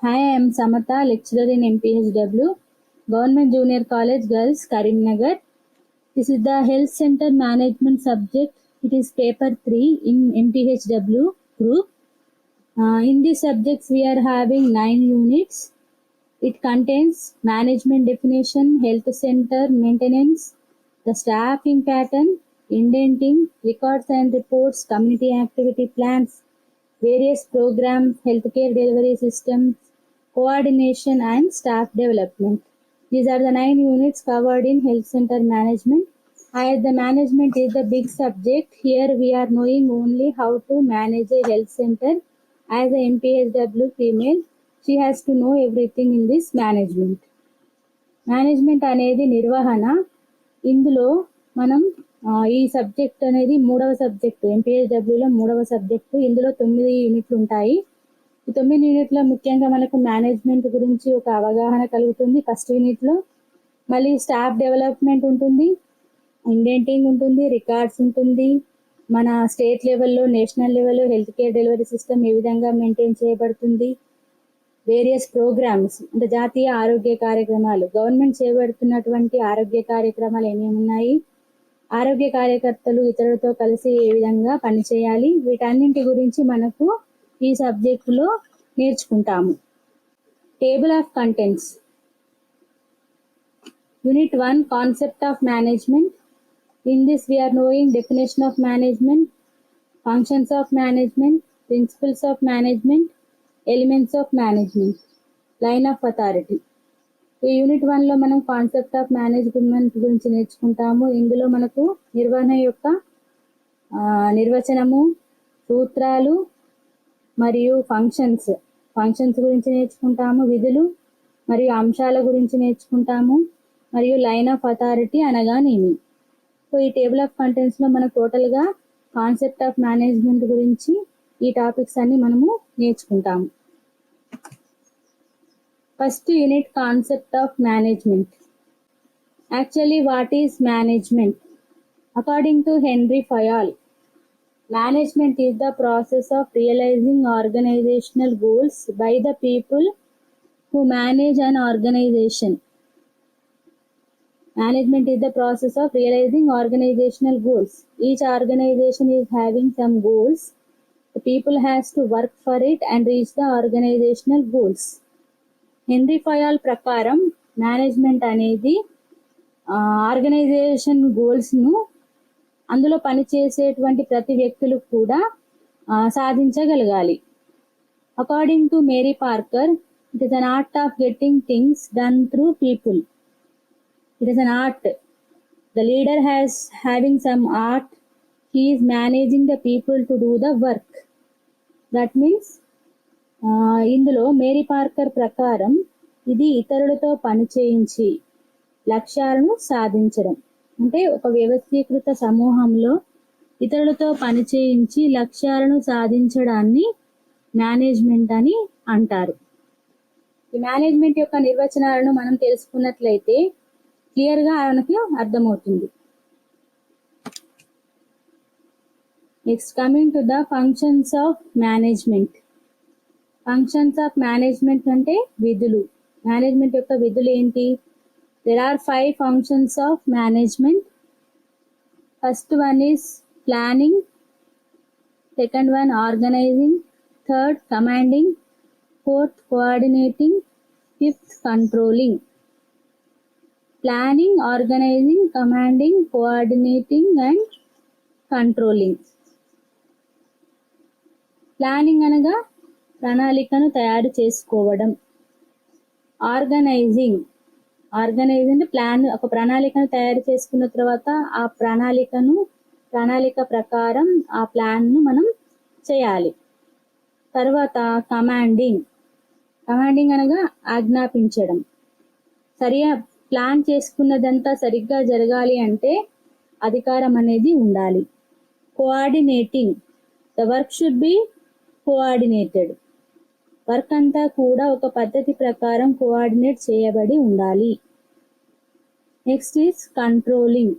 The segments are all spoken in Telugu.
Hi, I am Samatha, lecturer in MPHW, Government Junior College Girls, Karimnagar. This is the Health Center Management subject. It is paper 3 in MPHW group. In these subjects, we are having 9 units. It contains management definition, health center maintenance, the staffing pattern, indenting, records and reports, community activity plans, various programs, healthcare delivery systems, coordination and staff development. These are the 9 units covered in health center management. As the management is the big subject, here we are knowing only how to manage a health center. As a MPHW female, she has to know everything in this management. Management అనేది నిర్వహణ. ఇందులో మనం ఈ సబ్జెక్ట్ అనేది 3వ సబ్జెక్టు, ఎంపీహెచ్డబ్ల్యూలో 3వ సబ్జెక్టు. ఇందులో 9 యూనిట్లు ఉంటాయి. ఈ 9 యూనిట్లో ముఖ్యంగా మనకు మేనేజ్మెంట్ గురించి ఒక అవగాహన కలుగుతుంది ఫస్ట్ యూనిట్లో. మళ్ళీ స్టాఫ్ డెవలప్మెంట్ ఉంటుంది, ఇండెంటింగ్ ఉంటుంది, రికార్డ్స్ ఉంటుంది, మన స్టేట్ లెవెల్లో, నేషనల్ లెవెల్లో హెల్త్ కేర్ డెలివరీ సిస్టమ్ ఏ విధంగా మెయింటైన్ చేయబడుతుంది, వేరియస్ ప్రోగ్రామ్స్ అంటే జాతీయ ఆరోగ్య కార్యక్రమాలు, గవర్నమెంట్ చేపడుతున్నటువంటి ఆరోగ్య కార్యక్రమాలు ఏమేమి ఉన్నాయి, ఆరోగ్య కార్యకర్తలు ఇతరులతో కలిసి ఏ విధంగా పనిచేయాలి, వీటన్నింటి గురించి మనకు ఈ సబ్జెక్టులో నేర్చుకుంటాము. Table of contents. Unit 1 concept of management. In this we are knowing definition of management, functions of management, principles of management, elements of management, line of authority. ఈ యూనిట్ 1లో మనం కాన్సెప్ట్ ఆఫ్ మేనేజ్మెంట్ గురించి నేర్చుకుంటాము. ఇందులో మనకు నిర్వహణ యొక్క నిర్వచనము, సూత్రాలు మరియు ఫంక్షన్స్ గురించి నేర్చుకుంటాము, విధులు మరియు అంశాల గురించి నేర్చుకుంటాము, మరియు లైన్ ఆఫ్ అథారిటీ అనగానేమి. సో ఈ టేబుల్ ఆఫ్ కంటెంట్స్లో మనకు టోటల్గా కాన్సెప్ట్ ఆఫ్ మేనేజ్మెంట్ గురించి ఈ టాపిక్స్ అన్ని మనము నేర్చుకుంటాము. First unit concept of management. Actually what is management? According to Henri Fayol, management is the process of realizing organizational goals by the people who manage an organization. Management is the process of realizing organizational goals. Each organization is having some goals. The people has to work for it and reach the organizational goals. Henri Fayol ప్రకారం మేనేజ్మెంట్ అనేది ఆర్గనైజేషన్ గోల్స్ను అందులో పనిచేసేటువంటి ప్రతి వ్యక్తులు కూడా సాధించగలగాలి. According to Mary Parker, it is an art of getting things done through people. It is an art. The leader has having some art. He is managing the people to do the work. That means ఇందులో మేరీ పార్కర్ ప్రకారం ఇది ఇతరులతో పని చేయించి లక్ష్యాలను సాధించడం. అంటే ఒక వ్యవస్థీకృత సమూహంలో ఇతరులతో పని చేయించి లక్ష్యాలను సాధించడాన్ని మేనేజ్మెంట్ అని అంటారు. ఈ మేనేజ్మెంట్ యొక్క నిర్వచనాలను మనం తెలుసుకున్నట్లయితే క్లియర్గా మనకి అర్థమవుతుంది. Next coming to the functions of management. Functions of management అంటే విధులు. మేనేజ్మెంట్ యొక్క విధులు ఏంటి? There are 5 functions of management. First one is planning, second one organizing, third commanding, fourth coordinating, fifth controlling. Planning, organizing, commanding, coordinating and controlling. ప్లానింగ్ అనగా ప్రణాళికను తయారు చేసుకోవడం. ఆర్గనైజింగ్ అంటే ఒక ప్రణాళికను తయారు చేసుకున్న తర్వాత ఆ ప్రణాళిక ప్రకారం ఆ ప్లాన్ను మనం చేయాలి. తర్వాత కమాండింగ్ అనగా ఆజ్ఞాపించడం. ప్లాన్ చేసుకున్నదంతా సరిగ్గా జరగాలి అంటే అధికారం అనేది ఉండాలి. Coordinating, the work should be coordinated. Work అంతా కూడా ఒక పద్ధతి ప్రకారం కోఆర్డినేట్ చేయబడి ఉండాలి. Next is controlling.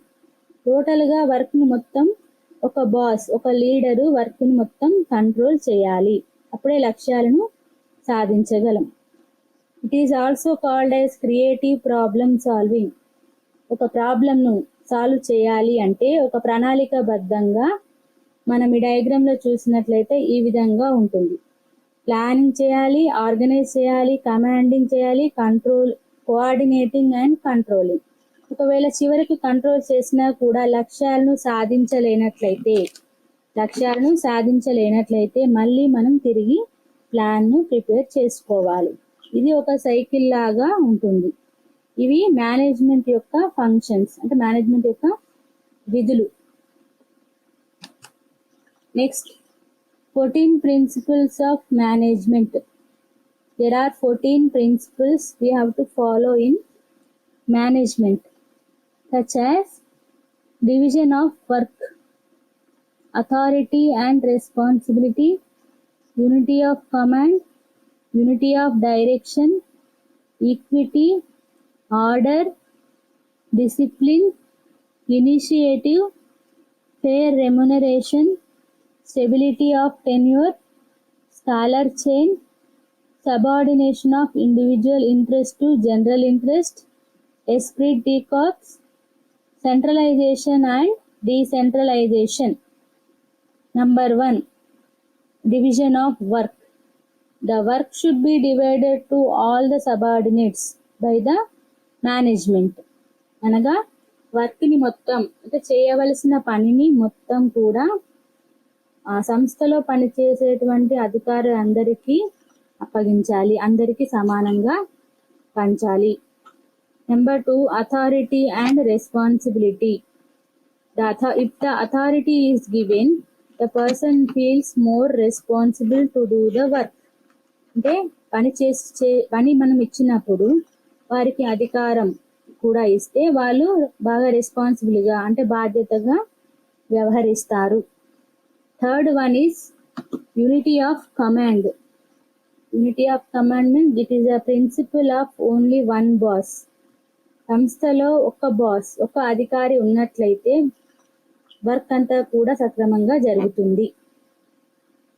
టోటల్గా వర్క్ను మొత్తం ఒక లీడరు వర్క్ను మొత్తం కంట్రోల్ చేయాలి. అప్పుడే లక్ష్యాలను సాధించగలం. It is also called as creative problem solving. ఒక ప్రాబ్లంను సాల్వ్ చేయాలి అంటే ఒక ప్రణాళికాబద్ధంగా మనం ఈ డయాగ్రామ్లో చూసినట్లయితే ఈ విధంగా ఉంటుంది. ప్లానింగ్ చేయాలి, ఆర్గనైజ్ చేయాలి, కమాండింగ్ చేయాలి, కంట్రోల్, కోఆర్డినేటింగ్ అండ్ కంట్రోలింగ్. ఒకవేళ చివరికి కంట్రోల్ చేసినా కూడా లక్ష్యాలను సాధించలేనట్లయితే మళ్ళీ మనం తిరిగి ప్లాన్ను ప్రిపేర్ చేసుకోవాలి. ఇది ఒక సైకిల్ లాగా ఉంటుంది. ఇవి మేనేజ్మెంట్ యొక్క ఫంక్షన్స్, అంటే మేనేజ్మెంట్ యొక్క విధులు. Next 14 principles of management. There are 14 principles we have to follow in management, such as division of work, authority and responsibility, unity of command, unity of direction, equity, order, discipline, initiative, fair remuneration, stability of tenure, scalar chain, subordination of individual interest to general interest, esprit de corps, centralization and decentralization. Number 1, division of work. The work should be divided to all the subordinates by the management. అనగా వర్క్ని మొత్తం, అంటే చేయవలసిన పనిని మొత్తం కూడా ఆ సంస్థలో పనిచేసేటువంటి అధికారులందరికీ అప్పగించాలి, అందరికీ సమానంగా పంచాలి. Number 2, authority and responsibility. If the authority is given, the person feels more responsible to do the work. అంటే పని మనం ఇచ్చినప్పుడు వారికి అధికారం కూడా ఇస్తే వాళ్ళు బాగా రెస్పాన్సిబుల్గా, అంటే బాధ్యతగా వ్యవహరిస్తారు. Third one is unity of command. Unity of command means it is a principle of only one boss. సంస్థలో ఒక అధికారి ఉన్నట్లయితే వర్క్ అంతా కూడా సక్రమంగా జరుగుతుంది.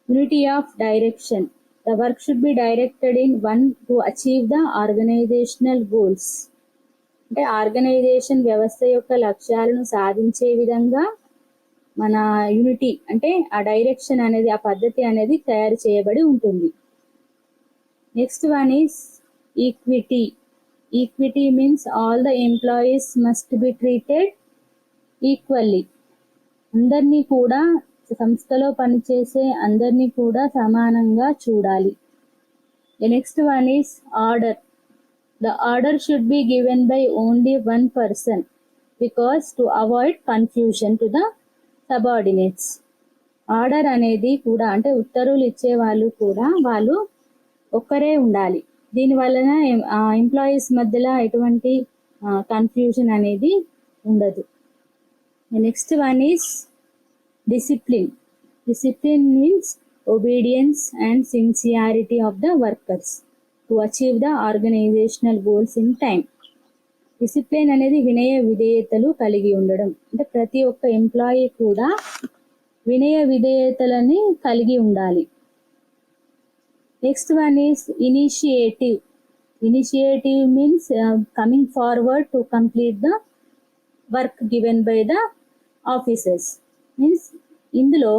Unity of direction. The work should be directed in one to achieve the organizational goals. అంటే ఆర్గనైజేషన్ వ్యవస్థ యొక్క లక్ష్యాలను సాధించే విధంగా మన యూనిటీ, అంటే ఆ డైరెక్షన్ అనేది, ఆ పద్ధతి అనేది తయారు చేయబడి ఉంటుంది. Next one is equity. Equity means all the employees must be treated equally. అందరినీ కూడా, సంస్థలో పనిచేసే అందరినీ కూడా సమానంగా చూడాలి. The next one is order. The order should be given by only one person because to avoid confusion to the subordinates. Order అనేది కూడా, అంటే ఉత్తర్వులు ఇచ్చే వాళ్ళు కూడా వాళ్ళు ఒక్కరే ఉండాలి. దీనివలన ఎంప్లాయీస్ మధ్యలో ఎటువంటి కన్ఫ్యూజన్ అనేది ఉండదు. Next one is discipline. Discipline means obedience and sincerity of the workers to achieve the organizational goals in time. Discipline అనేది వినయ విధేయతలు కలిగి ఉండడం, అంటే ప్రతి ఒక్క ఎంప్లాయీ కూడా వినయ విధేయతలని కలిగి ఉండాలి. Next one is initiative. Initiative means coming forward to complete the work given by the officers. Means ఇందులో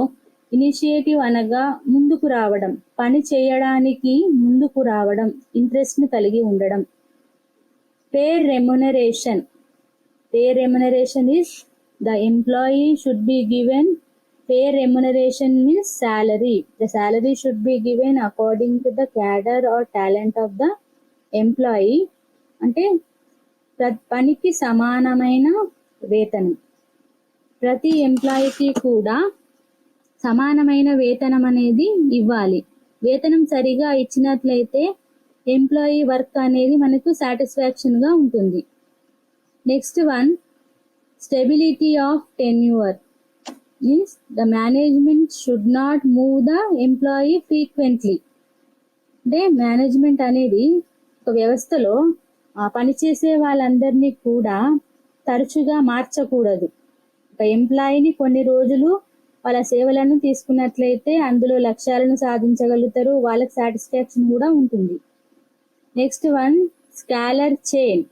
ఇనిషియేటివ్ అనగా ముందుకు రావడం, పని చేయడానికి ముందుకు రావడం, ఇంట్రెస్ట్ని కలిగి ఉండడం. Fair remuneration. Fair remuneration is the employee should be given fair remuneration means salary. The salary should be given according to the cadre or talent of the employee. అంటే పనికి సమానమైన వేతనం. ప్రతి ఎంప్లాయీకి కూడా సమానమైన వేతనం అనేది ఇవ్వాలి. వేతనం సరిగా ఇచ్చినట్లయితే ఎంప్లాయీ వర్క్ అనేది మనకు సాటిస్ఫాక్షన్గా ఉంటుంది. Next one, stability of tenure. Means the management should not move the employee frequently. అంటే మేనేజ్మెంట్ అనేది ఒక వ్యవస్థలో పనిచేసే వాళ్ళందరినీ కూడా తరచుగా మార్చకూడదు. ఒక ఎంప్లాయీని కొన్ని రోజులు వాళ్ళ సేవలను తీసుకున్నట్లయితే అందులో లక్ష్యాలను సాధించగలుగుతారు, వాళ్ళకి సాటిస్ఫాక్షన్ కూడా ఉంటుంది. Next one scalar chain.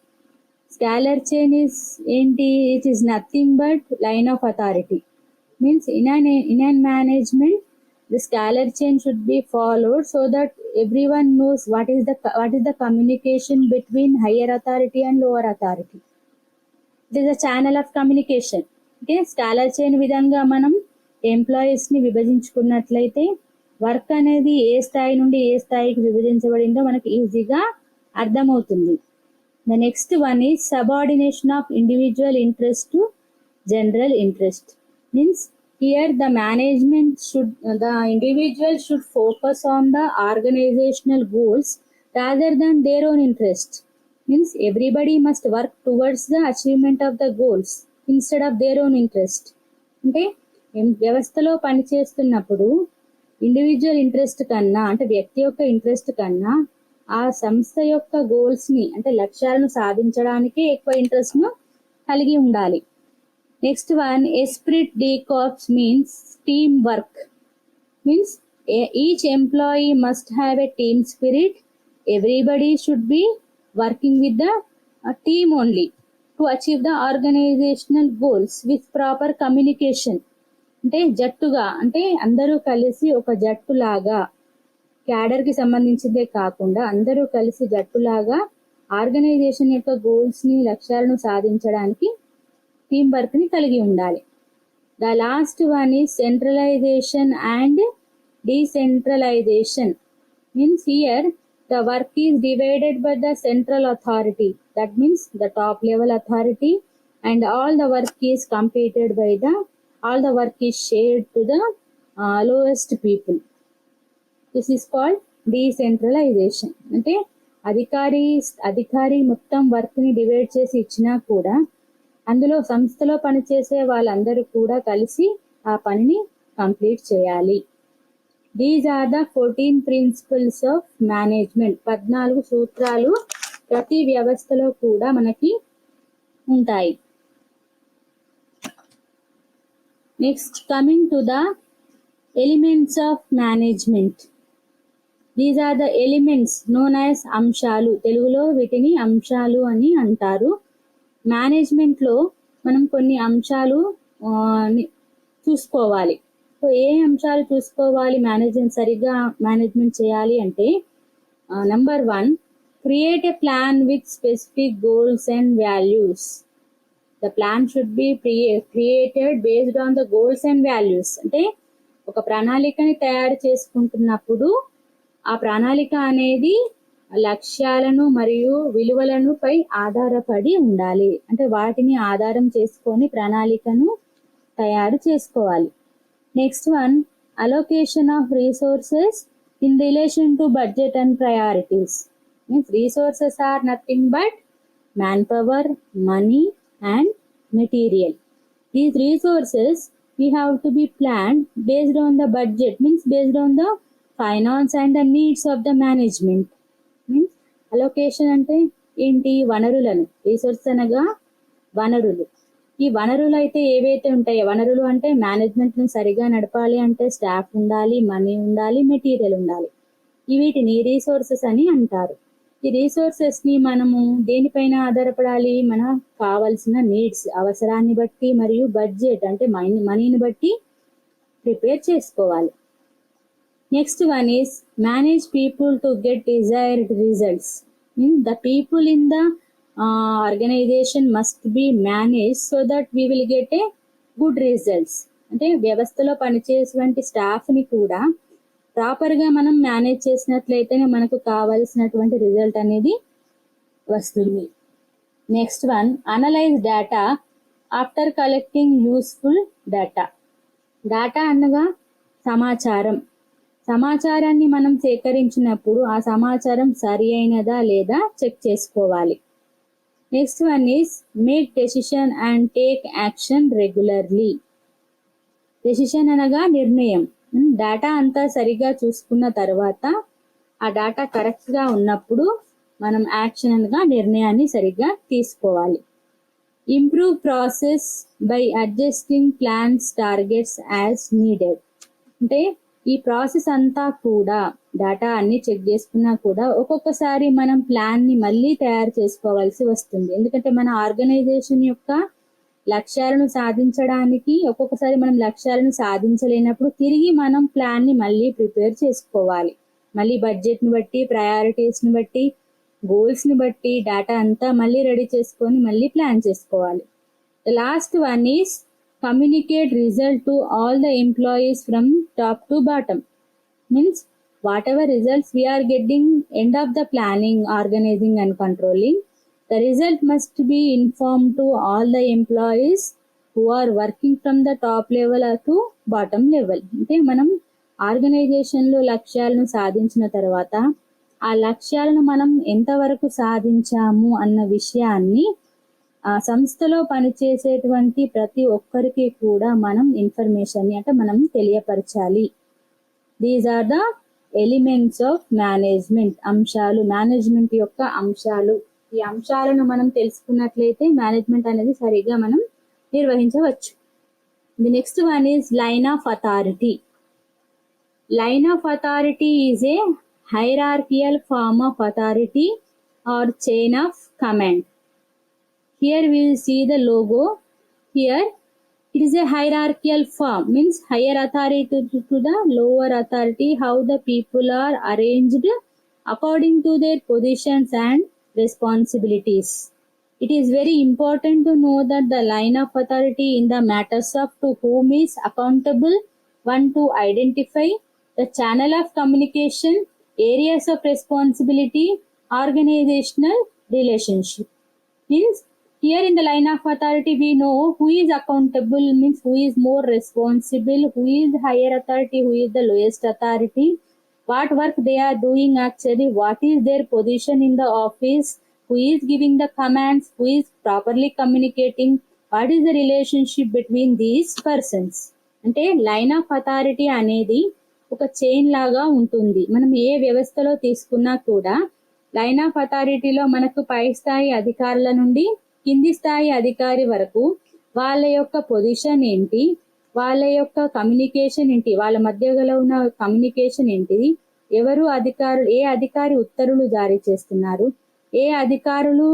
Scalar chain is ఏంటి? It is nothing but line of authority. Means in an management, the scalar chain should be followed so that everyone knows what is the communication between higher authority and lower authority. It is a channel of communication. Okay, scalar chain విధంగా మనం ఎంప్లాయీస్ ని విభజించుకున్నట్లయితే వర్క్ అనేది ఏ స్థాయి నుండి ఏ స్థాయికి విభజించబడిందో మనకి ఈజీగా అర్థమవుతుంది. The next one is subordination of individual interest to general interest. Means here the individual should focus on the organizational goals rather than their own interest. Means everybody must work towards the achievement of the goals instead of their own interest. అంటే వ్యవస్థలో పనిచేస్తున్నప్పుడు ఇండివిజువల్ ఇంట్రెస్ట్ కన్నా, అంటే వ్యక్తి యొక్క ఇంట్రెస్ట్ కన్నా ఆ సంస్థ యొక్క గోల్స్ ని, అంటే లక్ష్యాలను సాధించడానికి ఎక్కువ ఇంట్రెస్ట్ ను కలిగి ఉండాలి. Next one esprit de corps means team work. Means each employee must have a team spirit. Everybody should be working with the team only to achieve the organizational goals with proper communication. అంటే జట్టుగా, అంటే అందరూ కలిసి ఒక జట్టులాగా, క్యాడర్కి సంబంధించిందే కాకుండా అందరూ కలిసి జట్టులాగా ఆర్గనైజేషన్ యొక్క గోల్స్ ని, లక్ష్యాలను సాధించడానికి టీమ్ వర్క్ ని కలిగి ఉండాలి. The last one is centralisation and decentralisation. Means here the work is divided by the central authority, that means the top level authority, and all the work is completed by all the work is shared to the lowest people. This is called decentralization. అంటే అధికారి మొత్తం వర్క్ ని డివైడ్ చేసి ఇచ్చినా కూడా అందులో సంస్థలో పనిచేసే వాళ్ళందరూ కూడా కలిసి ఆ పనిని కంప్లీట్ చేయాలి. These are the 14 principles of management. 14 సూత్రాలు ప్రతి వ్యవస్థలో కూడా మనకి ఉంటాయి. Next, coming to the elements of management. These are the elements known as అంశాలు. తెలుగులో వీటిని అంశాలు అని అంటారు. మేనేజ్మెంట్ లో మనం కొన్ని అంశాలు చూసుకోవాలి. సో ఏ అంశాలు చూసుకోవాలి సరిగ్గా మేనేజ్మెంట్ చేయాలి అంటే, number 1, create a plan with specific goals and values. The plan should be created based on the goals and values. అంటే ఒక ప్రణాళికని తయారు చేసుకుంటున్నప్పుడు ఆ ప్రణాళిక అనేది లక్ష్యాలను మరియు విలువలను పై ఆధారపడి ఉండాలి. అంటే వాటిని ఆధారం చేసుకొని ప్రణాళికను తయారు చేసుకోవాలి. Next one, allocation of resources in relation to budget and priorities. Means resources are nothing but man power, money and material. These resources we have to be planned based on the budget, means based on the finance and the needs of the management. Means allocation అంటే ఏంటి? వనరులను. రిసోర్స్ అనగా వనరులు. ఈ వనరులు అయితే ఏవైతే ఉంటాయో, వనరులు అంటే మేనేజ్మెంట్ ను సరిగా నడపాలి అంటే స్టాఫ్ ఉండాలి, మనీ ఉండాలి, మెటీరియల్ ఉండాలి. వీటిని రిసోర్సెస్ అని అంటారు. ఈ రిసోర్సెస్ ని మనము దేనిపైన ఆధారపడాలి? మనకు కావలసిన నీడ్స్, అవసరాన్ని బట్టి మరియు బడ్జెట్ అంటే మనీని బట్టి ప్రిపేర్ చేసుకోవాలి. Next one is manage people to get desired results. The people in the organization must be manage so that we will get a good results. అంటే వ్యవస్థలో పనిచేసేటువంటి స్టాఫ్ ని కూడా ప్రాపర్గా మనం మేనేజ్ చేసినట్లయితేనే మనకు కావలసినటువంటి రిజల్ట్ అనేది వస్తుంది. Next one, analyse data after collecting useful data. Data అనగా సమాచారం. సమాచారాన్ని మనం సేకరించినప్పుడు ఆ సమాచారం సరి అయినదా లేదా చెక్ చేసుకోవాలి. Next one is make decision and take action regularly. Decision అనగా నిర్ణయం. డేటా అంతా సరిగా చూసుకున్న తర్వాత ఆ డేటా కరెక్ట్ గా ఉన్నప్పుడు మనం యాక్షన్ అనగా నిర్ణయాన్ని సరిగ్గా తీసుకోవాలి. Improve process by adjusting plans targets as needed. అంటే ఈ ప్రాసెస్ అంతా కూడా డేటా అన్ని చెక్ చేసుకున్నా కూడా ఒక్కొక్కసారి మనం ప్లాన్ని మళ్ళీ తయారు చేసుకోవాల్సి వస్తుంది. ఎందుకంటే మన ఆర్గనైజేషన్ యొక్క లక్ష్యాలను సాధించడానికి ఒక్కొక్కసారి మనం లక్ష్యాలను సాధించలేనప్పుడు తిరిగి మనం ప్లాన్ని మళ్ళీ ప్రిపేర్ చేసుకోవాలి. మళ్ళీ బడ్జెట్ని బట్టి, ప్రయారిటీస్ని బట్టి, గోల్స్ని బట్టి డేటా అంతా మళ్ళీ రెడీ చేసుకొని మళ్ళీ ప్లాన్ చేసుకోవాలి. The last one is communicate result to all the employees from top to bottom. Means whatever results we are getting end of the planning, organizing and controlling, the result must be informed to all the employees who are working from the top level to bottom level. అంటే మనం ఆర్గనైజేషన్లో లక్ష్యాలను సాధించిన తర్వాత ఆ లక్ష్యాలను మనం ఎంతవరకు సాధించాము అన్న విషయాన్ని ఆ సంస్థలో పనిచేసేటువంటి ప్రతి ఒక్కరికి కూడా మనం ఇన్ఫర్మేషన్ అంటే మనం తెలియపరచాలి. These are the elements of management. అంశాలు, మేనేజ్మెంట్ యొక్క అంశాలు. ఈ అంశాలను మనం తెలుసుకున్నట్లయితే మేనేజ్మెంట్ అనేది సరిగ్గా మనం నిర్వహించవచ్చు. The next one is line of authority. Line of authority is A hierarchical form of authority or chain of command. Here we will see the logo. Here it is a hierarchical form, means higher authority to the lower authority, how the people are arranged according to their positions and responsibilities. It is very important to know that the line of authority in the matters of to whom is accountable, one to identify the channel of communication, areas of responsibility, organizational relationship. Means here in the line of authority we know who is accountable, means who is more responsible, who is higher authority, who is the lowest authority, what work they are doing actually, what is their position in the office, who is giving the commands, who is properly communicating, what is the relationship between these persons. అంటే లైన్ ఆఫ్ అథారిటీ అనేది ఒక చైన్ లాగా ఉంటుంది. మనం ఏ వ్యవస్థలో తీసుకున్నా కూడా లైన్ ఆఫ్ అథారిటీలో మనకు పై స్థాయి అధికారుల నుండి కింది స్థాయి అధికారి వరకు వాళ్ళ యొక్క పొజిషన్ ఏంటి, వాళ్ళ యొక్క కమ్యూనికేషన్ ఏంటి, వాళ్ళ మధ్యలో ఉన్న కమ్యూనికేషన్ ఏంటిది, ఎవరు అధికారులు, ఏ అధికారి ఉత్తర్వులు జారీ చేస్తున్నారు, ఏ అధికారులు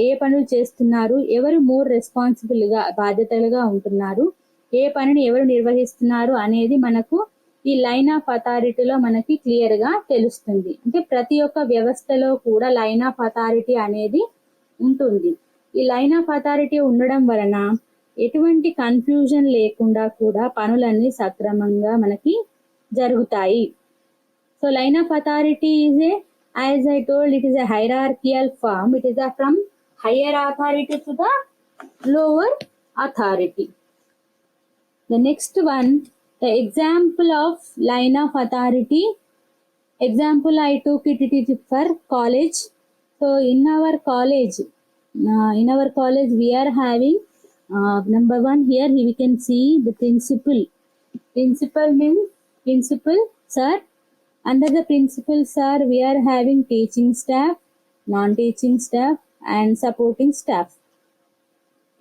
ఏ పనులు చేస్తున్నారు, ఎవరు మోర్ రెస్పాన్సిబుల్గా బాధ్యతలుగా ఉంటున్నారు, ఏ పనిని ఎవరు నిర్వహిస్తున్నారు అనేది మనకు ఈ లైన్ ఆఫ్ అథారిటీలో మనకి క్లియర్గా తెలుస్తుంది. అంటే ప్రతి ఒక్క వ్యవస్థలో కూడా లైన్ ఆఫ్ అథారిటీ అనేది ఉంటుంది. ఈ లైన్ ఆఫ్ అథారిటీ ఉండడం వలన ఎటువంటి కన్ఫ్యూజన్ లేకుండా కూడా పనులన్నీ సక్రమంగా మనకి జరుగుతాయి. So line of authority is a, as I told, it is a hierarchical form. It is from higher authority to the lower authority. The next one, the example of line of authority. Example I took it is for college. So in our college we are having number one, here we can see the principal. Principal means principal sir. Under the principal sir we are having teaching staff, non-teaching staff and supporting staff.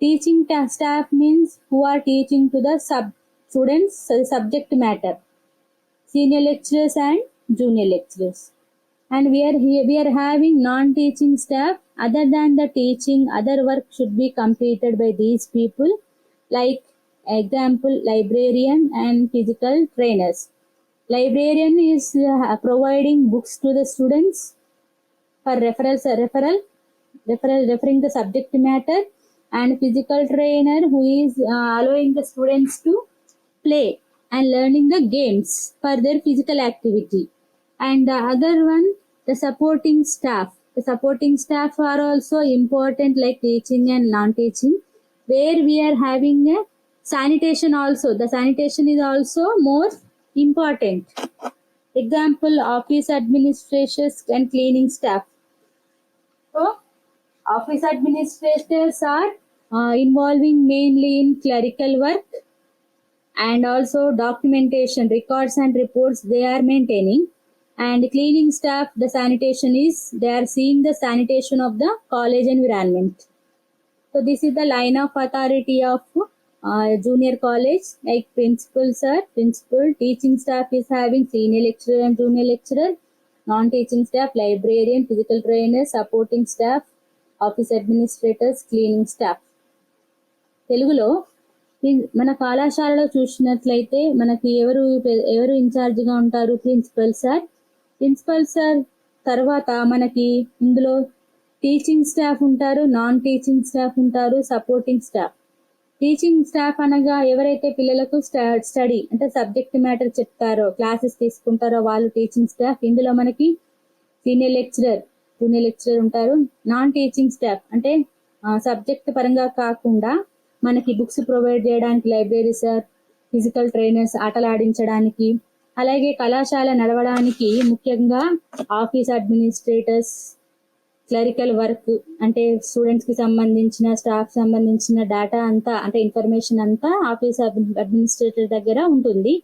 Teaching staff means who are teaching to the students subject matter, senior lecturers and junior lecturers. And we are having non-teaching staff. Other than the teaching, other work should be completed by these people, like example librarian and physical trainers. Librarian is providing books to the students for referring the subject matter, and physical trainer who is allowing the students to play and learning the games for their physical activity. And the other one, the supporting staff. The supporting staff are also important, like teaching and non-teaching, where we are having a sanitation also. The sanitation is also more important. Example, office administrators and cleaning staff. So office administrators are involving mainly in clerical work and also documentation, records and reports they are maintaining. And cleaning staff, the sanitation is, they are seeing the sanitation of the college environment. So this is the line of authority of junior college, like principals are principal, teaching staff is having senior lecturer and junior lecturer, non-teaching staff, librarian, physical trainer, supporting staff, office administrators, cleaning staff. తెలుగులో మన కళాశాలలో చూసినట్లయితే మనకి ఎవరు ఇన్ఛార్జిగా ఉంటారు? Principal sir. ప్రిన్సిపల్ సార్ తర్వాత మనకి ఇందులో టీచింగ్ స్టాఫ్ ఉంటారు, నాన్ టీచింగ్ స్టాఫ్ ఉంటారు, సపోర్టింగ్ స్టాఫ్. టీచింగ్ స్టాఫ్ అనగా ఎవరైతే పిల్లలకు స్టడీ అంటే సబ్జెక్ట్ మ్యాటర్ చెప్తారో, క్లాసెస్ తీసుకుంటారో వాళ్ళు టీచింగ్ స్టాఫ్. ఇందులో మనకి సీనియర్ లెక్చరర్, జూనియర్ లెక్చరర్ ఉంటారు. నాన్ టీచింగ్ స్టాఫ్ అంటే సబ్జెక్ట్ పరంగా కాకుండా మనకి బుక్స్ ప్రొవైడ్ చేయడానికి లైబ్రరీ సార్, ఫిజికల్ ట్రైనర్స్ ఆటలు ఆడించడానికి, అలాగే కళాశాల నడవడానికి ముఖ్యంగా ఆఫీస్ అడ్మినిస్ట్రేటర్స్, క్లరికల్ వర్క్ అంటే స్టూడెంట్స్ కి సంబంధించిన, స్టాఫ్ సంబంధించిన డేటా అంతా అంటే ఇన్ఫర్మేషన్ అంతా ఆఫీస్ అడ్మినిస్ట్రేటర్ దగ్గర ఉంటుంది.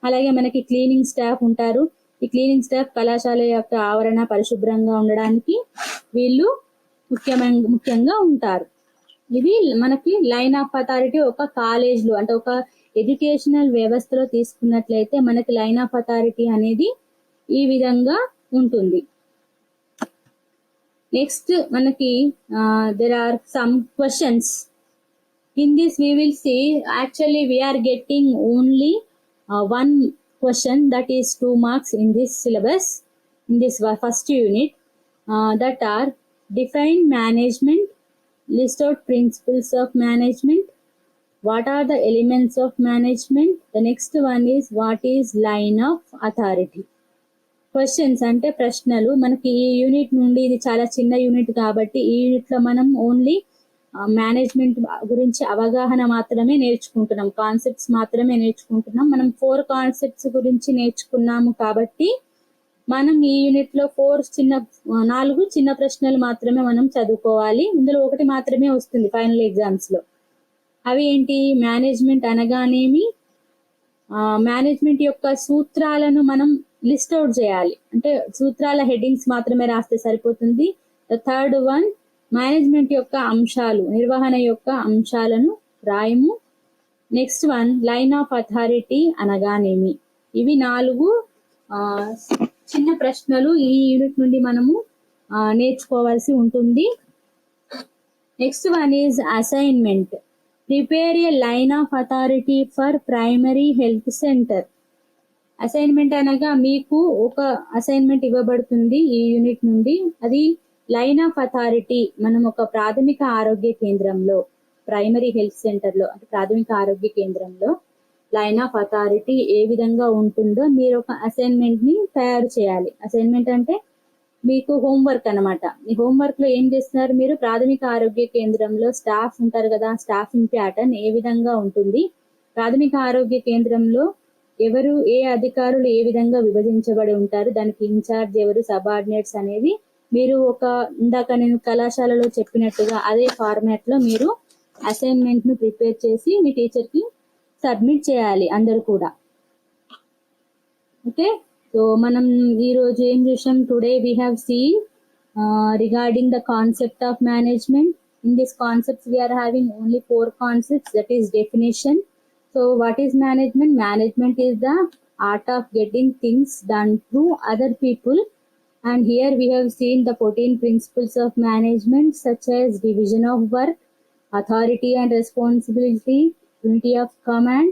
అలాగే మనకి క్లీనింగ్ స్టాఫ్ ఉంటారు. ఈ క్లీనింగ్ స్టాఫ్ కళాశాల యొక్క ఆవరణ పరిశుభ్రంగా ఉండడానికి వీళ్ళు ముఖ్యంగా ఉంటారు. ఇది మనకి లైన్ ఆఫ్ అథారిటీ ఒక కాలేజ్లో అంటే ఒక ఎడ్యుకేషనల్ వ్యవస్థలో తీసుకున్నట్లయితే మనకి లైన్ ఆఫ్ అథారిటీ అనేది ఈ విధంగా ఉంటుంది. నెక్స్ట్ మనకి there are some questions. In this we will see actually we are getting only one question, that is 2 marks in this syllabus, in this first unit, that are define management, list out principles of management, what are the elements of management. The next one is what is line of authority. Questions అంటే ప్రశ్నలు. మనకి ఈ యూనిట్ నుండి, ఇది చాలా చిన్న యూనిట్ కాబట్టి ఈ యూనిట్ లో మనం ఓన్లీ మేనేజ్మెంట్ గురించి అవగాహన మాత్రమే నేర్చుకుంటున్నాం, కాన్సెప్ట్స్ మాత్రమే నేర్చుకుంటున్నాం. మనం 4 కాన్సెప్ట్స్ గురించి నేర్చుకున్నాము కాబట్టి మనం ఈ యూనిట్ లో 4 చిన్న ప్రశ్నలు మాత్రమే మనం చదువుకోవాలి. ఇందులో ఒకటి మాత్రమే వస్తుంది ఫైనల్ ఎగ్జామ్స్ లో. అవి ఏంటి? మేనేజ్మెంట్ అనగానేమి, మేనేజ్మెంట్ యొక్క సూత్రాలను మనం లిస్ట్ అవుట్ చేయాలి. అంటే సూత్రాల హెడ్డింగ్స్ మాత్రమే రాస్తే సరిపోతుంది. ద థర్డ్ వన్, మేనేజ్మెంట్ యొక్క అంశాలు, నిర్వహణ యొక్క అంశాలను రాయము. Next one, line of authority అనగానేమి. ఇవి 4 చిన్న ప్రశ్నలు ఈ యూనిట్ నుండి మనము నేర్చుకోవాల్సి ఉంటుంది. Next one is assignment. Prepare A line of authority for primary health centre. Assignment అనగా మీకు ఒక అసైన్మెంట్ ఇవ్వబడుతుంది ఈ యూనిట్ నుండి. అది లైన్ ఆఫ్ అథారిటీ. మనం ఒక ప్రాథమిక ఆరోగ్య కేంద్రంలో, ప్రైమరీ హెల్త్ సెంటర్ లో అంటే ప్రాథమిక ఆరోగ్య కేంద్రంలో లైన్ ఆఫ్ అథారిటీ ఏ విధంగా ఉంటుందో మీరు ఒక అసైన్మెంట్ ని తయారు చేయాలి. అసైన్మెంట్ అంటే మీకు హోంవర్క్ అనమాట. ఈ హోంవర్క్ లో ఏం చేస్తున్నారు మీరు? ప్రాథమిక ఆరోగ్య కేంద్రంలో స్టాఫ్ ఉంటారు కదా, స్టాఫింగ్ ప్యాటర్న్ ఏ విధంగా ఉంటుంది, ప్రాథమిక ఆరోగ్య కేంద్రంలో ఎవరు, ఏ అధికారులు ఏ విధంగా విభజించబడి ఉంటారు, దానికి ఇన్ఛార్జ్ ఎవరు, సబార్డినేట్స్ అనేది మీరు ఇందాక నేను కళాశాలలో చెప్పినట్టుగా అదే ఫార్మాట్ లో మీరు అసైన్మెంట్ ను ప్రిపేర్ చేసి మీ టీచర్ కి సబ్మిట్ చేయాలి అందరూ కూడా. ఓకే, సో మనం ఈరోజు ఏం చూసాం? Today we have seen regarding the concept of management. In this concepts we are having only 4 concepts, that is definition. So what is management? Management is the art of getting things done through other people. And here we have seen the 14 principles of management, such as division of work, authority and responsibility, unity of command,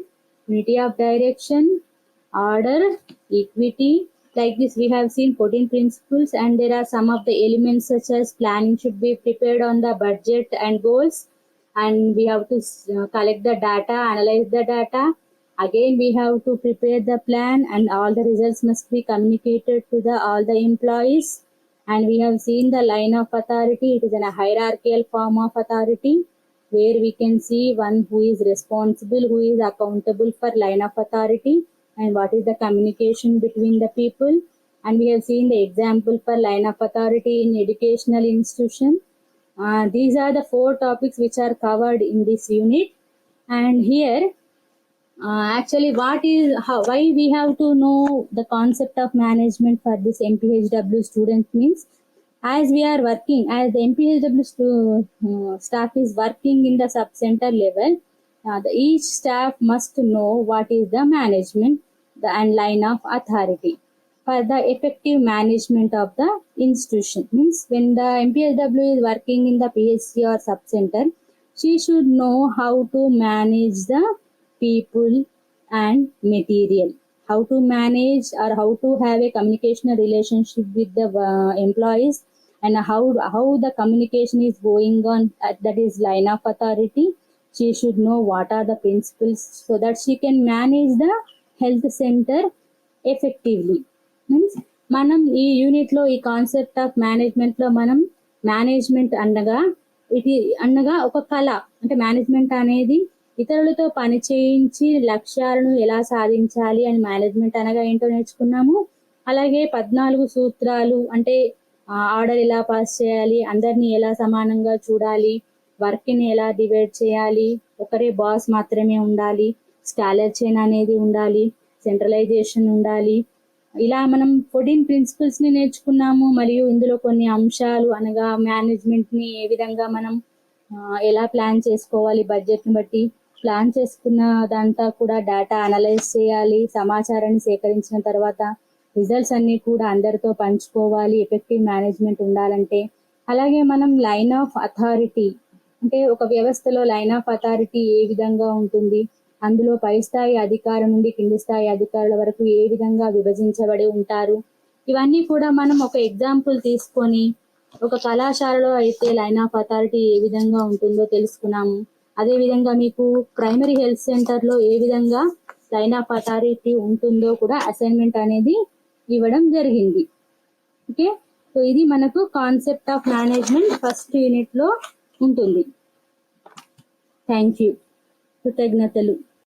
unity of direction, order, equity. Like this we have seen 14 principles, and there are some of the elements such as planning should be prepared on the budget and goals, and we have to collect the data, analyze the data. Again we have to prepare the plan, and all the results must be communicated to all the employees. And we have seen the line of authority. It is a hierarchical form of authority, where we can see one who is responsible, who is accountable for line of authority, and what is the communication between the people. And we have seen the example for line of authority in educational institution. These are the 4 topics which are covered in this unit. And here actually why we have to know the concept of management for this MPHW student means, as we are working, as the MPHW staff is working in the sub center level, each staff must know what is the management and line of authority for the effective management of the institution. Means when the MPSW is working in the PHC or sub-center, she should know how to manage the people and material, how to manage or how to have a communication relationship with the employees, and how the communication is going on, that is line of authority. She should know what are the principles so that she can manage the health center effectively. Means మనం ఈ యూనిట్లో ఈ కాన్సెప్ట్ ఆఫ్ మేనేజ్మెంట్లో మనం మేనేజ్మెంట్ అనగా ఒక కళ. అంటే మేనేజ్మెంట్ అనేది ఇతరులతో పని చేయించి లక్ష్యాలను ఎలా సాధించాలి అని మేనేజ్మెంట్ అనగా ఏంటో నేర్చుకున్నాము. అలాగే 14 సూత్రాలు అంటే ఆర్డర్ ఎలా పాస్ చేయాలి, అందరినీ ఎలా సమానంగా చూడాలి, వర్క్ని ఎలా డివైడ్ చేయాలి, ఒకరే బాస్ మాత్రమే ఉండాలి, స్కాలర్ చైన్ అనేది ఉండాలి, సెంట్రలైజేషన్ ఉండాలి. ఇలా మనం 14 ప్రిన్సిపల్స్ని నేర్చుకున్నాము. మరియు ఇందులో కొన్ని అంశాలు అనగా మేనేజ్మెంట్ని ఏ విధంగా మనం ఎలా ప్లాన్ చేసుకోవాలి, బడ్జెట్ని బట్టి ప్లాన్ చేసుకున్న దాంతా కూడా డేటా అనలైజ్ చేయాలి, సమాచారాన్ని సేకరించిన తర్వాత రిజల్ట్స్ అన్నీ కూడా అందరితో పంచుకోవాలి ఎఫెక్టివ్ మేనేజ్మెంట్ ఉండాలంటే. అలాగే మనం లైన్ ఆఫ్ అథారిటీ అంటే ఒక వ్యవస్థలో లైన్ ఆఫ్ అథారిటీ ఏ విధంగా ఉంటుంది, అందులో పై స్థాయి అధికారం నుండి కింది స్థాయి అధికారుల వరకు ఏ విధంగా విభజించబడి ఉంటారు, ఇవన్నీ కూడా మనం ఒక ఎగ్జాంపుల్ తీసుకొని ఒక కళాశాలలో అయితే లైన్ ఆఫ్ అథారిటీ ఏ విధంగా ఉంటుందో తెలుసుకున్నాము. అదేవిధంగా మీకు ప్రైమరీ హెల్త్ సెంటర్లో ఏ విధంగా లైన్ ఆఫ్ అథారిటీ ఉంటుందో కూడా అసైన్మెంట్ అనేది ఇవ్వడం జరిగింది. ఓకే, సో ఇది మనకు కాన్సెప్ట్ ఆఫ్ మేనేజ్మెంట్ ఫస్ట్ యూనిట్లో ఉంటుంది. థ్యాంక్ యూ, కృతజ్ఞతలు.